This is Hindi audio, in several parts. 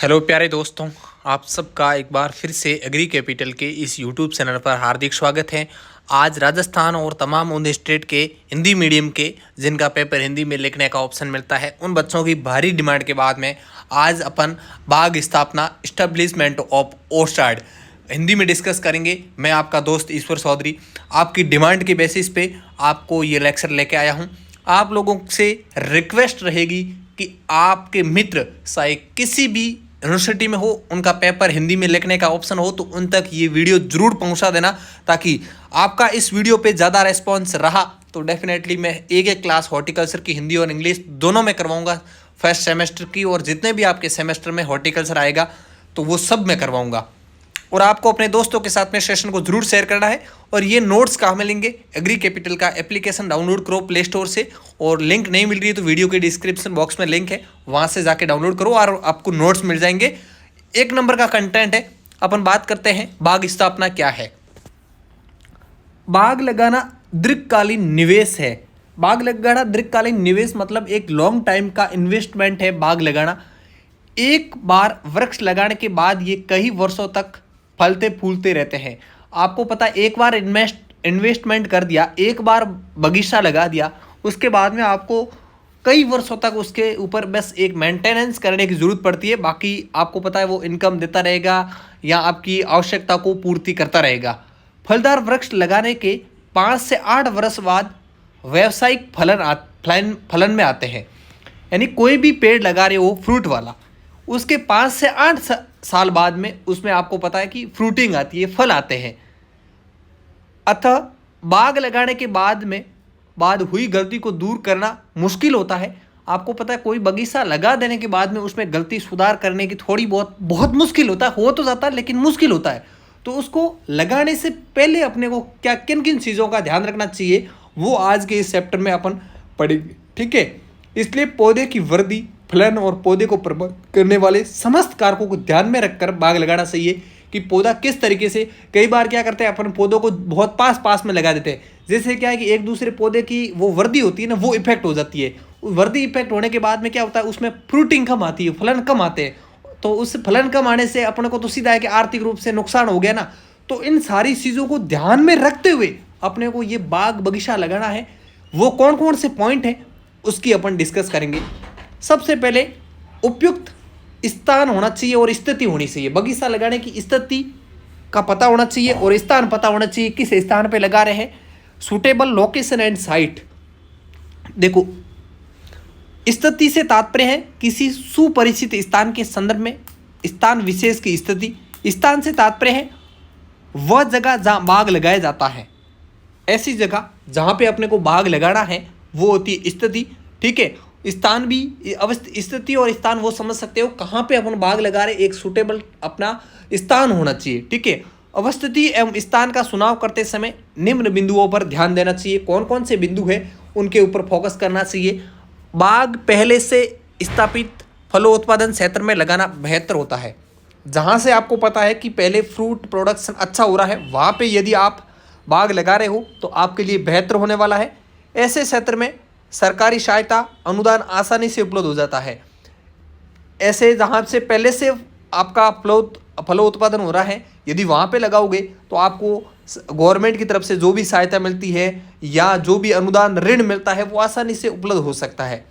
हेलो प्यारे दोस्तों, आप सबका एक बार फिर से एग्री कैपिटल के इस यूट्यूब चैनल पर हार्दिक स्वागत है। आज राजस्थान और तमाम उन स्टेट के हिंदी मीडियम के जिनका पेपर हिंदी में लिखने का ऑप्शन मिलता है, उन बच्चों की भारी डिमांड के बाद में आज अपन बाग स्थापना इस्टेब्लिशमेंट ऑफ ओस्टाड हिंदी में डिस्कस करेंगे। मैं आपका दोस्त ईश्वर चौधरी आपकी डिमांड के बेसिस पे आपको ये लेक्चर लेके आया हूँ। आप लोगों से रिक्वेस्ट रहेगी कि आपके मित्र चाहे किसी भी यूनिवर्सिटी में हो, उनका पेपर हिंदी में लिखने का ऑप्शन हो तो उन तक ये वीडियो जरूर पहुंचा देना, ताकि आपका इस वीडियो पे ज़्यादा रेस्पॉन्स रहा तो डेफिनेटली मैं एक क्लास हॉर्टिकल्चर की हिंदी और इंग्लिश दोनों में करवाऊंगा, फर्स्ट सेमेस्टर की, और जितने भी आपके सेमेस्टर में हॉर्टिकल्चर आएगा तो वो सब मैं करवाऊंगा। और आपको अपने दोस्तों के साथ में सेशन को जरूर शेयर करना है। और ये नोट्स कहाँ मिलेंगे? एग्री कैपिटल का एप्लीकेशन डाउनलोड करो प्ले स्टोर से, और लिंक नहीं मिल रही है तो वीडियो के डिस्क्रिप्शन बॉक्स में लिंक है, वहाँ से जाके डाउनलोड करो और आपको नोट्स मिल जाएंगे। एक नंबर का कंटेंट है। अपन बात करते हैं बाग स्थापना क्या है। बाग लगाना दीर्घकालीन निवेश है। बाग लगाना दीर्घकालीन निवेश मतलब एक लॉन्ग टाइम का इन्वेस्टमेंट है। बाग लगाना, एक बार वृक्ष लगाने के बाद ये कई वर्षों तक फलते फूलते रहते हैं। आपको पता है, एक बार इन्वेस्टमेंट कर दिया, एक बार बगीचा लगा दिया, उसके बाद में आपको कई वर्षों तक उसके ऊपर बस एक मेंटेनेंस करने की ज़रूरत पड़ती है। बाकी आपको पता है वो इनकम देता रहेगा या आपकी आवश्यकता को पूर्ति करता रहेगा। फलदार वृक्ष लगाने के 5 से 8 वर्ष बाद व्यावसायिक फलन में आते हैं। यानी कोई भी पेड़ लगा रहे हो फ्रूट वाला, उसके 5 से 8 साल बाद में उसमें आपको पता है कि फ्रूटिंग आती है, फल आते हैं। अतः बाग लगाने के बाद हुई गलती को दूर करना मुश्किल होता है। आपको पता है कोई बगीचा लगा देने के बाद में उसमें गलती सुधार करने की थोड़ी बहुत मुश्किल होता है, हो तो जाता है लेकिन मुश्किल होता है। तो उसको लगाने से पहले अपने को क्या किन किन चीज़ों का ध्यान रखना चाहिए वो आज के इस चैप्टर में अपन पढ़ेंगे, ठीक है। इसलिए पौधे की वृद्धि, फलन और पौधे को प्रभावित करने वाले समस्त कारकों को ध्यान में रखकर बाग लगाना चाहिए कि पौधा किस तरीके से। कई बार क्या करते हैं अपन पौधों को बहुत पास में लगा देते हैं, जैसे क्या है कि एक दूसरे पौधे की वो वृद्धि होती है ना, वो इफेक्ट हो जाती है। वृद्धि इफेक्ट होने के बाद में क्या होता है, उसमें फ्रूटिंग कम आती है, फलन कम आते हैं। तो उस फलन कम आने से अपने को तो सीधा है कि आर्थिक रूप से नुकसान हो गया ना। तो इन सारी चीज़ों को ध्यान में रखते हुए अपने को ये बाग बगीचा लगाना है। वो कौन कौन से पॉइंट हैं उसकी अपन डिस्कस करेंगे। सबसे पहले उपयुक्त स्थान होना चाहिए और स्थिति होनी चाहिए। बगीचा लगाने की स्थिति का पता होना चाहिए और स्थान पता होना चाहिए, किस स्थान पे लगा रहे हैं। Suitable location and site. देखो, स्थिति से तात्पर्य है किसी सुपरिचित स्थान के संदर्भ में स्थान विशेष की स्थिति। स्थान से तात्पर्य है वह जगह जहाँ बाग लगाया जाता है। ऐसी जगह जहाँ पे अपने को बाग लगाना है वो होती है स्थिति, ठीक है। स्थान भी स्थिति और स्थान वो समझ सकते हो कहाँ पे अपन बाग लगा रहे, एक सूटेबल अपना स्थान होना चाहिए, ठीक है। अवस्थिति एवं स्थान का चुनाव करते समय निम्न बिंदुओं पर ध्यान देना चाहिए। कौन कौन से बिंदु है उनके ऊपर फोकस करना चाहिए। बाग पहले से स्थापित फलोत्पादन क्षेत्र में लगाना बेहतर होता है। जहाँ से आपको पता है कि पहले फ्रूट प्रोडक्शन अच्छा हो रहा है, वहाँ पे यदि आप बाग लगा रहे हो तो आपके लिए बेहतर होने वाला है। ऐसे क्षेत्र में सरकारी सहायता अनुदान आसानी से उपलब्ध हो जाता है। ऐसे जहाँ से पहले से आपका फलोत्पादन हो रहा है, यदि वहाँ पे लगाओगे तो आपको गवर्नमेंट की तरफ से जो भी सहायता मिलती है या जो भी अनुदान ऋण मिलता है वो आसानी से उपलब्ध हो सकता है।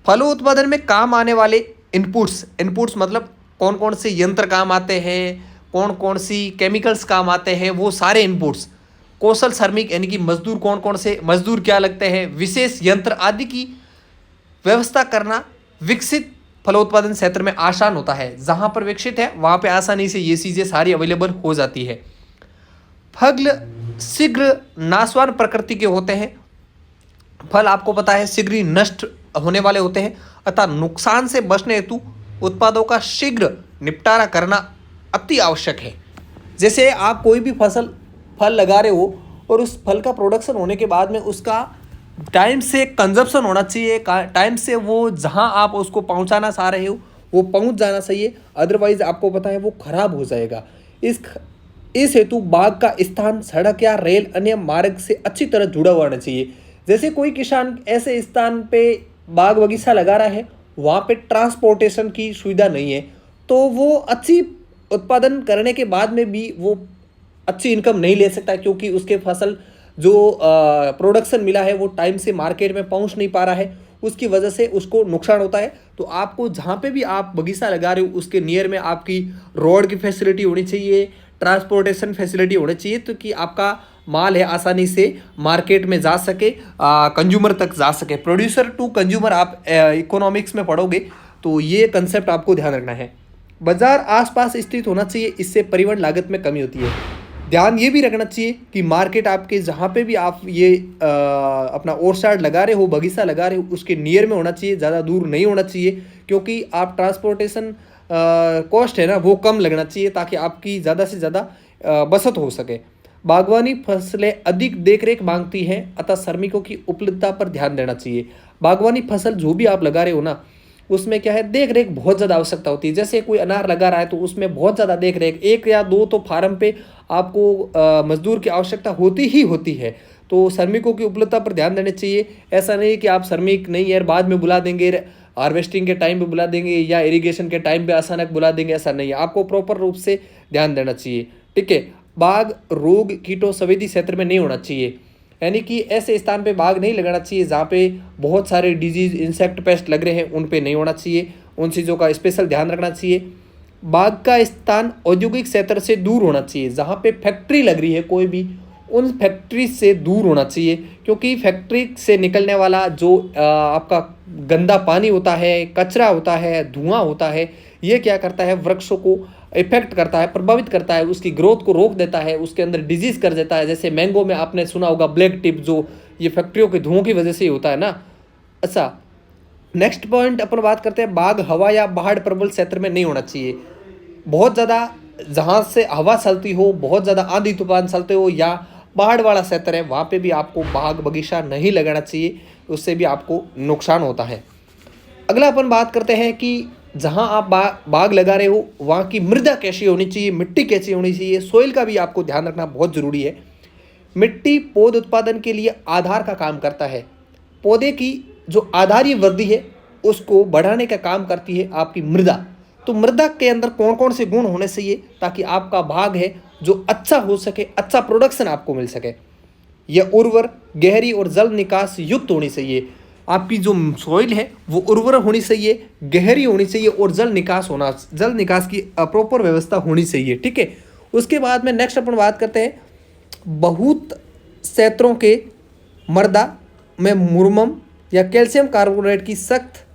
फलोत्पादन में काम आने वाले इनपुट्स मतलब कौन कौन से यंत्र काम आते हैं, कौन कौन सी केमिकल्स काम आते हैं, वो सारे इनपुट्स। कौशल श्रमिक यानी कि मजदूर, कौन कौन से मजदूर क्या लगते हैं, विशेष यंत्र आदि की व्यवस्था करना विकसित फलोत्पादन क्षेत्र में आसान होता है। जहाँ पर विकसित है वहाँ पे आसानी से ये चीज़ें सारी अवेलेबल हो जाती है। फल शीघ्र नाशवान प्रकृति के होते हैं। फल आपको पता है शीघ्र ही नष्ट होने वाले होते हैं, अतः नुकसान से बचने हेतु उत्पादों का शीघ्र निपटारा करना अति आवश्यक है। जैसे आप कोई भी फल लगा रहे हो और उस फल का प्रोडक्शन होने के बाद में उसका टाइम से कंजप्शन होना चाहिए, टाइम से वो जहां आप उसको पहुंचाना चाह रहे हो वो पहुंच जाना चाहिए, अदरवाइज आपको पता है वो खराब हो जाएगा। इस हेतु बाग का स्थान सड़क या रेल अन्य मार्ग से अच्छी तरह जुड़ा हुआ होना चाहिए। जैसे कोई किसान ऐसे स्थान पे बाग बगीचा लगा रहा है, वहाँ पे ट्रांसपोर्टेशन की सुविधा नहीं है, तो वो अच्छी उत्पादन करने के बाद में भी वो अच्छी इनकम नहीं ले सकता, क्योंकि उसके फसल जो प्रोडक्शन मिला है वो टाइम से मार्केट में पहुंच नहीं पा रहा है, उसकी वजह से उसको नुकसान होता है। तो आपको जहाँ पे भी आप बगीचा लगा रहे हो उसके नियर में आपकी रोड की फैसिलिटी होनी चाहिए, ट्रांसपोर्टेशन फैसिलिटी होनी चाहिए, तो कि आपका माल है आसानी से मार्केट में जा सके, कंज्यूमर तक जा सके। प्रोड्यूसर टू कंज्यूमर आप इकोनॉमिक्स में पढ़ोगे तो ये कंसेप्ट आपको ध्यान रखना है। बाजार आसपास स्थित होना चाहिए, इससे परिवहन लागत में कमी होती है। ध्यान ये भी रखना चाहिए कि मार्केट आपके जहाँ पे भी आप ये अपना ओरसाइड लगा रहे हो, बगीचा लगा रहे हो, उसके नियर में होना चाहिए, ज़्यादा दूर नहीं होना चाहिए, क्योंकि आप ट्रांसपोर्टेशन कॉस्ट है ना वो कम लगना चाहिए, ताकि आपकी ज़्यादा से ज़्यादा बचत हो सके। बागवानी फसलें अधिक देखरेख मांगती हैं, अतः श्रमिकों की उपलब्धता पर ध्यान देना चाहिए। बागवानी फसल जो भी आप लगा रहे हो ना, उसमें क्या है, देख रेख बहुत ज़्यादा आवश्यकता होती है। जैसे कोई अनार लगा रहा है तो उसमें बहुत ज़्यादा देख रेख, एक या दो तो फार्म पे आपको मजदूर की आवश्यकता होती ही होती है। तो श्रमिकों की उपलब्धता पर ध्यान देना चाहिए। ऐसा नहीं कि आप श्रमिक नहीं यार बाद में बुला देंगे, हार्वेस्टिंग के टाइम पे बुला देंगे या इरिगेशन के टाइम पे अचानक बुला देंगे, ऐसा नहीं है। आपको प्रॉपर रूप से ध्यान देना चाहिए, ठीक है। बाग रोग कीटों संवेदी क्षेत्र में नहीं होना चाहिए, यानी कि ऐसे स्थान पे बाग नहीं लगाना चाहिए जहाँ पे बहुत सारे डिजीज इंसेक्ट पेस्ट लग रहे हैं, उन पे नहीं होना चाहिए। उन चीज़ों का स्पेशल ध्यान रखना चाहिए। बाग का स्थान औद्योगिक क्षेत्र से दूर होना चाहिए, जहाँ पे फैक्ट्री लग रही है कोई भी, उन फैक्ट्री से दूर होना चाहिए, क्योंकि फैक्ट्री से निकलने वाला जो आपका गंदा पानी होता है, कचरा होता है, धुआं होता है, ये क्या करता है, वृक्षों को इफेक्ट करता है, प्रभावित करता है, उसकी ग्रोथ को रोक देता है, उसके अंदर डिजीज कर देता है। जैसे मैंगो में आपने सुना होगा ब्लैक टिप, जो ये फैक्ट्रियों के धुओं की वजह से ही होता है ना। अच्छा, नेक्स्ट पॉइंट अपन बात करते हैं, बाग हवा या पहाड़ प्रबल क्षेत्र में नहीं होना चाहिए। बहुत ज़्यादा जहाँ से हवा चलती हो, बहुत ज़्यादा आंधी तूफान चलते हो, या पहाड़ वाला क्षेत्र है, वहाँ पे भी आपको बाग बगीचा नहीं लगाना चाहिए, उससे भी आपको नुकसान होता है। अगला अपन बात करते हैं कि जहाँ आप बाग लगा रहे हो वहाँ की मृदा कैसी होनी चाहिए, मिट्टी कैसी होनी चाहिए, सोइल का भी आपको ध्यान रखना बहुत ज़रूरी है। मिट्टी पौध उत्पादन के लिए आधार का काम करता है। पौधे की जो आधारीय वृद्धि है उसको बढ़ाने का काम करती है आपकी मृदा। तो मृदा के अंदर कौन कौन से गुण होने चाहिए ताकि आपका बाग है जो अच्छा हो सके, अच्छा प्रोडक्शन आपको मिल सके। यह उर्वर, गहरी और जल निकास युक्त होनी चाहिए। आपकी जो सॉइल है वो उर्वर होनी चाहिए, गहरी होनी चाहिए और जल निकास की प्रॉपर व्यवस्था होनी चाहिए, ठीक है। उसके बाद में नेक्स्ट अपन बात करते हैं, बहुत क्षेत्रों के मृदा में मुरमम या कैल्शियम कार्बोनेट की सख्त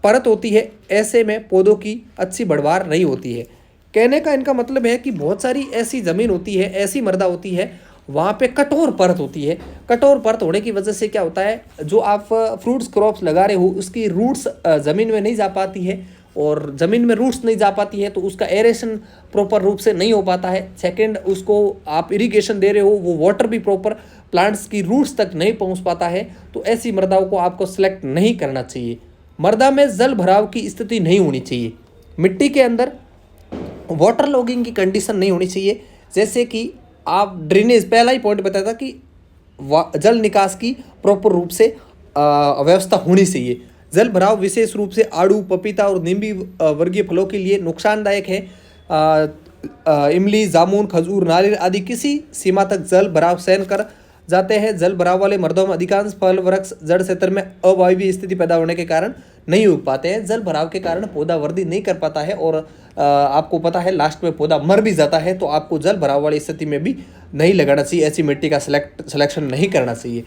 परत होती है, ऐसे में पौधों की अच्छी बढ़वार नहीं होती है। कहने का इनका मतलब है कि बहुत सारी ऐसी ज़मीन होती है, ऐसी मृदा होती है, वहाँ पे कठोर परत होती है। कठोर परत होने की वजह से क्या होता है, जो आप फ्रूट्स क्रॉप्स लगा रहे हो उसकी रूट्स ज़मीन में नहीं जा पाती है, और ज़मीन में रूट्स नहीं जा पाती है तो उसका एरेशन प्रॉपर रूप से नहीं हो पाता है। सेकंड, उसको आप इरिगेशन दे रहे हो, वो वाटर भी प्रॉपर प्लांट्स की रूट्स तक नहीं पहुँच पाता है। तो ऐसी मृदाओं को आपको सेलेक्ट नहीं करना चाहिए। मृदा में जल भराव की स्थिति नहीं होनी चाहिए। मिट्टी के अंदर वाटर लॉगिंग की कंडीशन नहीं होनी चाहिए। जैसे कि आप ड्रेनेज, पहला ही पॉइंट बताया था कि जल निकास की प्रॉपर रूप से व्यवस्था होनी चाहिए। जल भराव विशेष रूप से आड़ू, पपीता और नींबी वर्गीय फलों के लिए नुकसानदायक है। इमली, जामुन, खजूर, नारियल आदि किसी सीमा तक जल भराव सहन कर जाते हैं। जल भराव वाले मृदों में अधिकांश फल वृक्ष जड़ क्षेत्र में अवायवीय स्थिति पैदा होने के कारण नहीं उग पाते हैं। जल भराव के कारण पौधा वृद्धि नहीं कर पाता है और आपको पता है लास्ट में पौधा मर भी जाता है। तो आपको जल भराव वाली स्थिति में भी नहीं लगाना चाहिए, ऐसी मिट्टी का सिलेक्शन नहीं करना चाहिए।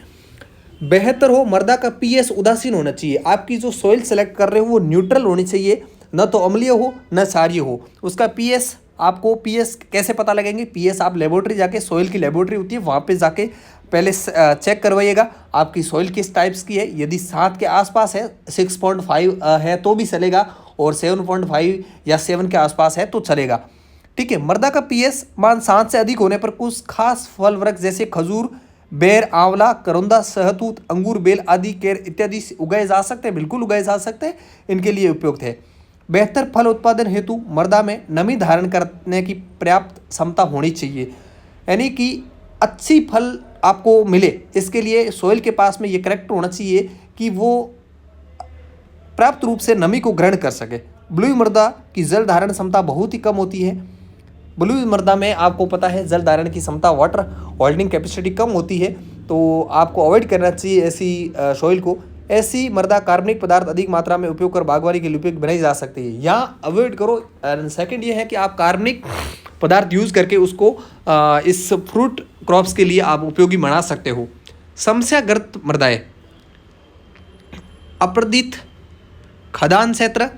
बेहतर हो मृदा का पीएच उदासीन होना चाहिए। आपकी जो सॉइल सेलेक्ट कर रहे हो वो न्यूट्रल होनी चाहिए, न तो अम्लीय हो न क्षारीय हो। उसका पीएच, आपको पीएच कैसे पता लगेंगे, पीएच आप लेबोरेटरी जाके, सॉइल की लेबोरेटरी होती है वहाँ पे जाके पहले चेक करवाइएगा आपकी सॉइल किस टाइप्स की है। यदि 7 के आसपास है, 6.5 है तो भी चलेगा, और 7.5 या 7 के आसपास है तो चलेगा, ठीक है। मृदा का पीएच मान 7 से अधिक होने पर कुछ खास फल वृक्ष जैसे खजूर, बेर, आंवला, करोंदा, सहतूत, अंगूर, बेल आदि केर इत्यादि उगाए जा सकते हैं, बिल्कुल उगाए जा सकते हैं, इनके लिए उपयुक्त है। बेहतर फल उत्पादन हेतु मृदा में नमी धारण करने की पर्याप्त क्षमता होनी चाहिए, यानी कि अच्छी फल आपको मिले, इसके लिए सॉइल के पास में ये करेक्ट होना चाहिए कि वो पर्याप्त रूप से नमी को ग्रहण कर सके, बलुई मृदा की जल धारण क्षमता बहुत ही कम होती है। बलुई मृदा में आपको पता है जल धारण की क्षमता, वाटर होल्डिंग कैपेसिटी कम होती है, तो आपको अवॉइड करना चाहिए ऐसी सॉइल को। ऐसी मृदा कार्बनिक पदार्थ अधिक मात्रा में उपयोग कर बागवानी के लिए उपयोग बनाई जा सकती है, यहाँ अवॉइड करो। सेकंड ये है कि आप कार्बनिक पदार्थ यूज करके उसको इस फ्रूट क्रॉप्स के लिए आप उपयोगी बना सकते हो। समस्याग्रस्त मृदाएं, अपरदित खदान क्षेत्र,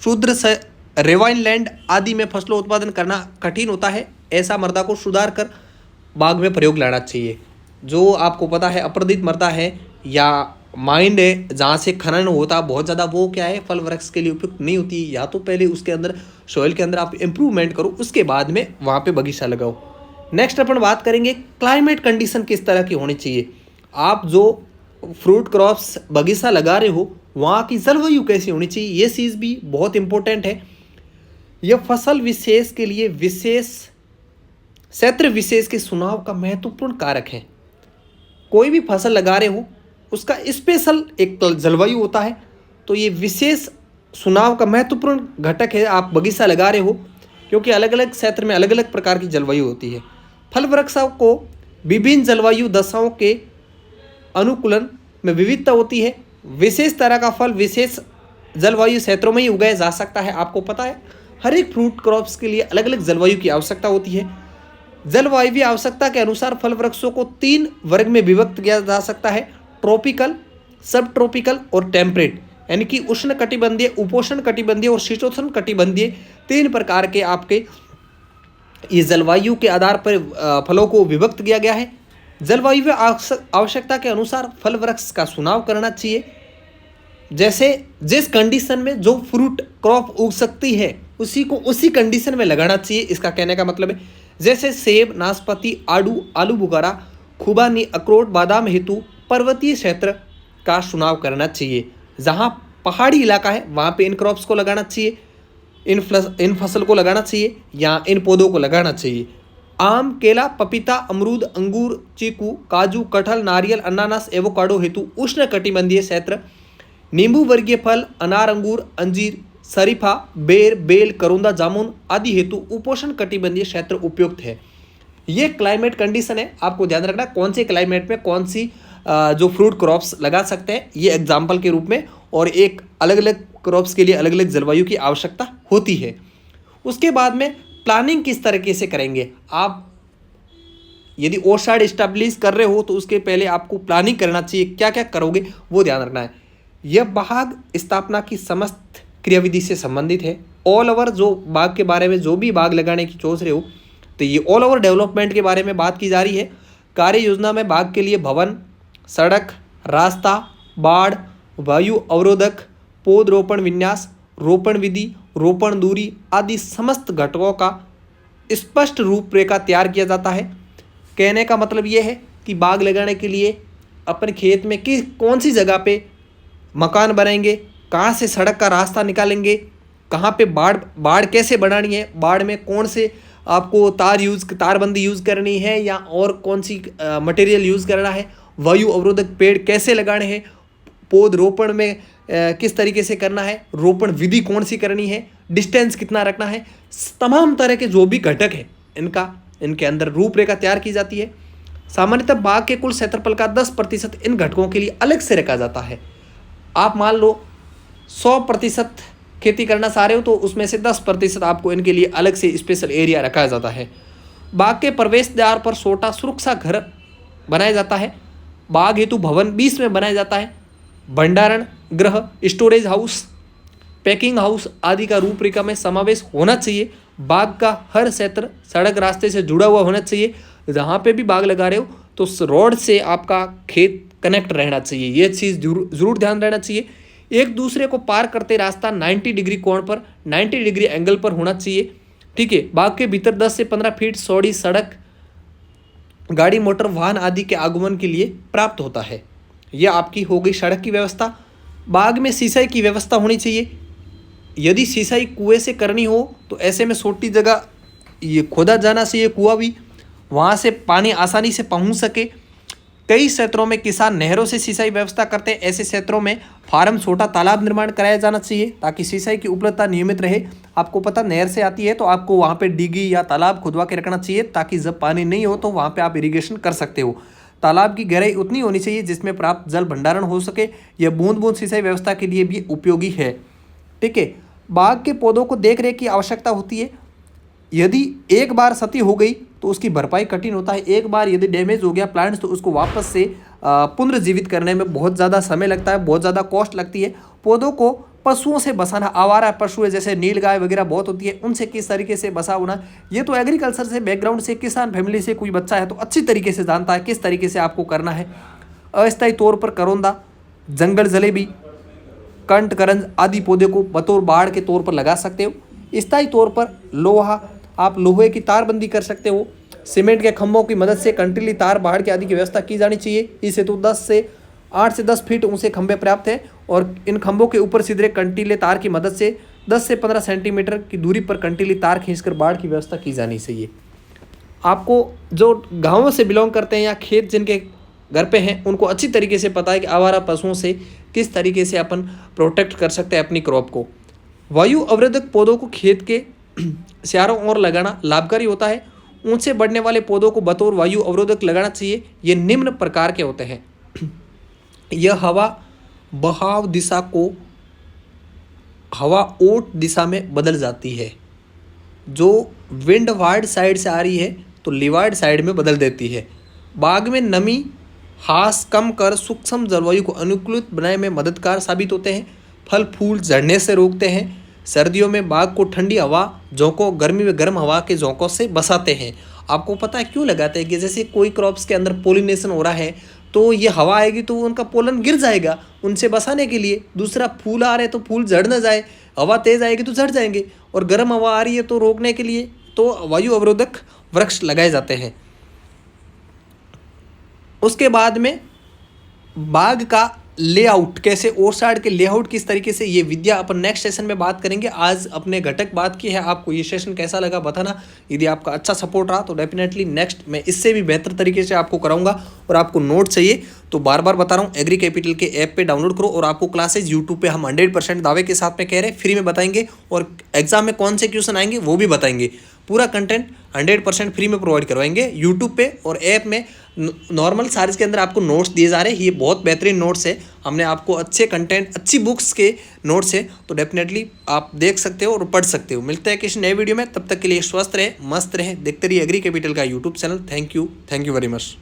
शुद्र रेवाइन लैंड आदि में फसलों उत्पादन करना कठिन होता है। ऐसा मृदा को सुधार कर बाग में प्रयोग लाना चाहिए। जो आपको पता है अपरदित मृदा है या माइंड है, जहाँ से खनन होता बहुत ज़्यादा, वो क्या है, फल वृक्ष के लिए उपयुक्त नहीं होती। या तो पहले उसके अंदर सॉइल के अंदर आप इम्प्रूवमेंट करो, उसके बाद में वहाँ पे बगीचा लगाओ। नेक्स्ट अपन बात करेंगे क्लाइमेट कंडीशन किस तरह की होनी चाहिए। आप जो फ्रूट क्रॉप्स बगीचा लगा रहे हो वहाँ की जलवायु कैसी होनी चाहिए, ये चीज़ भी बहुत इंपॉर्टेंट है। यह फसल विशेष के लिए विशेष क्षेत्र विशेष के चुनाव का महत्वपूर्ण कारक है। कोई भी फसल लगा रहे हो उसका स्पेशल एक जलवायु होता है, तो ये विशेष चुनाव का महत्वपूर्ण घटक है। आप बगीचा लगा रहे हो क्योंकि अलग अलग क्षेत्र में अलग अलग प्रकार की जलवायु होती है। फल वृक्षों को विभिन्न जलवायु दशाओं के अनुकूलन में विविधता होती है। विशेष तरह का फल विशेष जलवायु क्षेत्रों में ही उगाया जा सकता है। आपको पता है हर एक फ्रूट क्रॉप्स के लिए अलग अलग जलवायु की आवश्यकता होती है। जलवायु आवश्यकता के अनुसार फल वृक्षों को 3 वर्ग में विभक्त किया जा सकता है, ट्रॉपिकल, सब ट्रॉपिकल और टेम्परेट, यानी कि उष्ण कटिबंधीय, उपोष्ण कटिबंधीय और शीतोष्ण कटिबंधीय 3 प्रकार के आपके ये जलवायु के आधार पर फलों को विभक्त किया गया है। जलवायु आवश्यकता के अनुसार फल वृक्ष का चुनाव करना चाहिए। जैसे जिस कंडीशन में जो फ्रूट क्रॉप उग सकती है उसी को उसी कंडीशन में लगाना चाहिए, इसका कहने का मतलब है। जैसे सेब, नाशपाती, आलू बुखारा, खुबानी, अखरोट, बादाम हेतु पर्वतीय क्षेत्र का चुनाव करना चाहिए। जहाँ पहाड़ी इलाका है वहाँ पे इन क्रॉप्स को लगाना चाहिए, इन फसल को लगाना चाहिए या इन पौधों को लगाना चाहिए। आम, केला, पपीता, अमरूद, अंगूर, चीकू, काजू, कटहल, नारियल, अनानास, एवोकाडो हेतु उष्ण कटिबंधीय क्षेत्र। नींबू वर्गीय फल, अनार, अंगूर, अंजीर, शरीफा, बेर, बेल, करोंदा, जामुन आदि हेतु उपोष्ण कटिबंधीय क्षेत्र उपयुक्त है। ये क्लाइमेट कंडीशन है, आपको ध्यान रखना कौन से क्लाइमेट में कौन सी जो फ्रूट क्रॉप्स लगा सकते हैं, ये एग्जाम्पल के रूप में। और एक अलग अलग क्रॉप्स के लिए अलग अलग जलवायु की आवश्यकता होती है। उसके बाद में प्लानिंग किस तरीके से करेंगे। आप यदि ओसाइड इस्टेब्लिश कर रहे हो तो उसके पहले आपको प्लानिंग करना चाहिए, क्या क्या करोगे वो ध्यान रखना है। यह बाग स्थापना की समस्त क्रियाविधि से संबंधित है। ऑल ओवर जो बाग के बारे में, जो भी बाग लगाने की सोच रहे हो, तो ये ऑल ओवर डेवलपमेंट के बारे में बात की जा रही है। कार्य योजना में बाग के लिए भवन, सड़क, रास्ता, बाढ़, वायु अवरोधक, पौधरोपण विन्यास, रोपण विधि, रोपण दूरी आदि समस्त घटकों का स्पष्ट रूपरेखा तैयार किया जाता है। कहने का मतलब ये है कि बाग लगाने के लिए अपने खेत में कौन सी जगह पे मकान बनाएंगे, कहाँ से सड़क का रास्ता निकालेंगे, कहाँ पे बाढ़ कैसे बनानी है, बाढ़ में कौन से आपको तारबंदी यूज़ करनी है या और कौन सी मटेरियल यूज़ करना है, वायु अवरोधक पेड़ कैसे लगाने हैं, पौधरोपण में किस तरीके से करना है, रोपण विधि कौन सी करनी है, डिस्टेंस कितना रखना है, तमाम तरह के जो भी घटक है इनके अंदर रूपरेखा तैयार की जाती है। सामान्यतः बाग के कुल क्षेत्रफल का 10% इन घटकों के लिए अलग से रखा जाता है। आप मान लो 100% खेती करना चाह रहे हो तो उसमें से 10% आपको इनके लिए अलग से स्पेशल एरिया रखा जाता है। बाग के प्रवेश द्वार पर छोटा सुरक्षा घर बनाया जाता है। बाग हेतु भवन 20 में बनाया जाता है। भंडारण गृह, स्टोरेज हाउस, पैकिंग हाउस आदि का रूपरेखा में समावेश होना चाहिए। बाग का हर क्षेत्र सड़क रास्ते से जुड़ा हुआ होना चाहिए। जहाँ पे भी बाग लगा रहे हो तो उस रोड से आपका खेत कनेक्ट रहना चाहिए, ये चीज़ जरूर ध्यान रहना चाहिए। एक दूसरे को पार करते रास्ता 90 डिग्री कोण पर, 90 डिग्री एंगल पर होना चाहिए। ठीक है, बाग के भीतर 10 से 15 फीट चौड़ी सड़क गाड़ी, मोटर वाहन आदि के आगमन के लिए प्राप्त होता है। यह आपकी हो गई सड़क की व्यवस्था। बाग में सिंचाई की व्यवस्था होनी चाहिए। यदि सिंचाई कुएं से करनी हो तो ऐसे में छोटी जगह ये खोदा जाना चाहिए कुआं भी, वहाँ से पानी आसानी से पहुँच सके। कई क्षेत्रों में किसान नहरों से सिंचाई व्यवस्था करते हैं। ऐसे क्षेत्रों में फार्म छोटा तालाब निर्माण कराया जाना चाहिए ताकि सिंचाई की उपलब्धता नियमित रहे। आपको पता नहर से आती है तो आपको वहाँ पे डिगी या तालाब खुदवा के रखना चाहिए ताकि जब पानी नहीं हो तो वहाँ पे आप इरिगेशन कर सकते हो। तालाब की गहराई उतनी होनी चाहिए जिसमें प्राप्त जल भंडारण हो सके। यह बूंद बूंद सिंचाई व्यवस्था के लिए भी उपयोगी है। ठीक है। बाग के पौधों को देख रेख की आवश्यकता होती है। यदि एक बार क्षति हो गई तो उसकी भरपाई कठिन होता है। एक बार यदि डैमेज हो गया प्लांट्स तो उसको वापस से पुनर्जीवित करने में बहुत ज़्यादा समय लगता है, बहुत ज़्यादा कॉस्ट लगती है। पौधों को पशुओं से बसाना, आवारा पशु जैसे नीलगाय वगैरह बहुत होती है, उनसे किस तरीके से बसा होना, ये तो एग्रीकल्चर से बैकग्राउंड से, किसान फैमिली से कोई बच्चा है तो अच्छी तरीके से जानता है किस तरीके से आपको करना है। अस्थायी तौर पर करोंदा, जंगल जलेबी, कंट करंज आदि पौधे को बतौर बाड़ के तौर पर लगा सकते हो। स्थायी तौर पर लोहा, आप लोहे की तारबंदी कर सकते हो। सीमेंट के खंभों की मदद से कंटीली तार बाड़ के आदि की व्यवस्था की जानी चाहिए। इसे तो 8 से 10 फीट ऊंचे खंभे पर्याप्त है और इन खंभों के ऊपर सीधे कंटीले तार की मदद से 10 से 15 सेंटीमीटर की दूरी पर कंटीली तार खींचकर बाड़ की व्यवस्था की जानी चाहिए। आपको जो गाँवों से बिलोंग करते हैं या खेत जिनके घर पे हैं उनको अच्छी तरीके से पता है कि आवारा पशुओं से किस तरीके से अपन प्रोटेक्ट कर सकते हैं अपनी क्रॉप को। वायु अवरोधक पौधों को खेत के चारों ओर लगाना लाभकारी होता है। ऊंचे बढ़ने वाले पौधों को बतौर वायु अवरोधक लगाना चाहिए। ये निम्न प्रकार के होते हैं। यह हवा बहाव दिशा को हवा ओट दिशा में बदल जाती है। जो विंड वार्ड साइड से आ रही है तो लीवार्ड साइड में बदल देती है। बाग में नमी ह्रास कम कर सूक्ष्म जलवायु को अनुकूलित बनाने में मददगार साबित होते हैं। फल फूल झड़ने से रोकते हैं। सर्दियों में बाग को ठंडी हवा झोंकों, गर्मी में गर्म हवा के झोंकों से बसाते हैं। आपको पता है क्यों लगाते हैं कि जैसे कोई क्रॉप्स के अंदर पोलिनेशन हो रहा है तो ये हवा आएगी तो उनका पोलन गिर जाएगा, उनसे बसाने के लिए। दूसरा फूल आ रहे तो फूल झड़ ना जाए, हवा तेज आएगी तो झड़ जाएंगे। और गर्म हवा आ रही है तो रोकने के लिए तो वायु अवरोधक वृक्ष लगाए जाते हैं। उसके बाद में बाग का लेआउट कैसे, ओर साइड के लेआउट किस तरीके से, ये विद्या अपन नेक्स्ट सेशन में बात करेंगे। आज अपने घटक बात की है। आपको ये सेशन कैसा लगा बताना। यदि आपका अच्छा सपोर्ट रहा तो डेफिनेटली नेक्स्ट मैं इससे भी बेहतर तरीके से आपको कराऊंगा। और आपको नोट चाहिए तो बार बार बता रहा हूँ, एग्री कैपिटल के ऐप पे डाउनलोड करो। और आपको क्लासेज यूट्यूब पे हम 100% दावे के साथ में कह रहे हैं फ्री में बताएंगे। और एग्जाम में कौन से क्वेश्चन आएंगे वो भी बताएंगे। पूरा कंटेंट 100% फ्री में प्रोवाइड करवाएंगे यूट्यूब पे और ऐप में। नॉर्मल चार्ज के अंदर आपको नोट्स दिए जा रहे हैं। ये बहुत बेहतरीन नोट्स है। हमने आपको अच्छे कंटेंट, अच्छी बुक्स के नोट्स है तो डेफिनेटली आप देख सकते हो और पढ़ सकते हो। मिलते हैं किसी नए वीडियो में, तब तक के लिए स्वस्थ रहे, मस्त रहे, देखते रहिए एग्री कैपिटल का YouTube channel. Thank you very much.